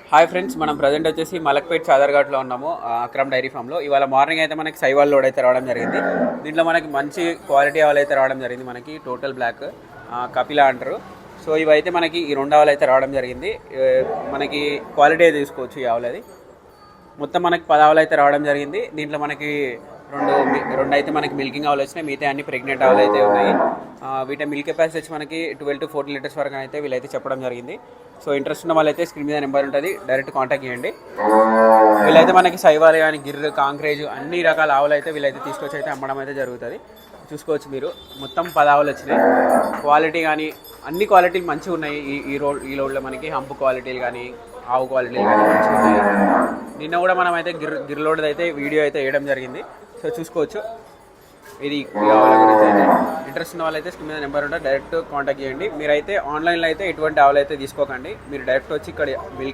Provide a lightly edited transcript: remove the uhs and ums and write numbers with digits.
Hi friends, మనం present వచ్చేసి మలక్పేట్ చాదర్ఘాట్లో ఉన్నాము. అక్రమ్ డైరీ ఫామ్లో ఇవాళ మార్నింగ్ అయితే మనకి సైవాల్ లోడ్ అయితే రావడం జరిగింది. దీంట్లో మనకి మంచి క్వాలిటీ ఆవులు అయితే రావడం జరిగింది. మనకి టోటల్ బ్లాక్ కపిలా అంటారు. సో ఇవైతే మనకి ఈ 2 ఆవులు అయితే రావడం జరిగింది. మనకి క్వాలిటీ తీసుకోవచ్చు ఈ ఆవులది. మొత్తం మనకి 10 ఆవులు అయితే రావడం జరిగింది. దీంట్లో మనకి రెండు అయితే మనకి మిల్కింగ్ ఆవులు వచ్చినాయి. మిగతా అన్ని ప్రెగ్నెంట్ ఆవులు అయితే ఉన్నాయి. వీటి మిల్క్ కెపాసిటీ వచ్చి మనకి 12 to 14 లీటర్స్ వరకు అయితే వీళ్ళైతే చెప్పడం జరిగింది. సో ఇంట్రెస్ట్ ఉన్న వాళ్ళైతే స్క్రీన్ మీద నెంబర్ ఉంటుంది, డైరెక్ట్ కాంటాక్ట్ చేయండి. వీళ్ళైతే మనకి సైవాల్ కానీ గిర్రె కాంక్రేజ్ అన్ని రకాల ఆవులు అయితే వీళ్ళైతే తీసుకొచ్చి అయితే అమ్మడం అయితే జరుగుతుంది. చూసుకోవచ్చు మీరు. మొత్తం 10 ఆవులు వచ్చినాయి. క్వాలిటీ కానీ అన్ని క్వాలిటీలు మంచిగా ఉన్నాయి. ఈ లోడ్లో మనకి హంపు క్వాలిటీలు కానీ ఆవు క్వాలిటీలు కానీ మంచిగా ఉన్నాయి. నిన్న కూడా మనం అయితే గిర్లోడ్ది అయితే వీడియో అయితే వేయడం జరిగింది. సో చూసుకోవచ్చు. ఇది ఆవుల గురించి అయితే ఇంట్రెస్ట్ ఉన్న వాళ్ళైతే స్క్రీన్ మీద నెంబర్ ఉంటే డైరెక్ట్ కాంటాక్ట్ చేయండి. మీరైతే ఆన్లైన్లో అయితే ఎటువంటి ఆవులు అయితే తీసుకోకండి. మీరు డైరెక్ట్ వచ్చి ఇక్కడ మిల్క్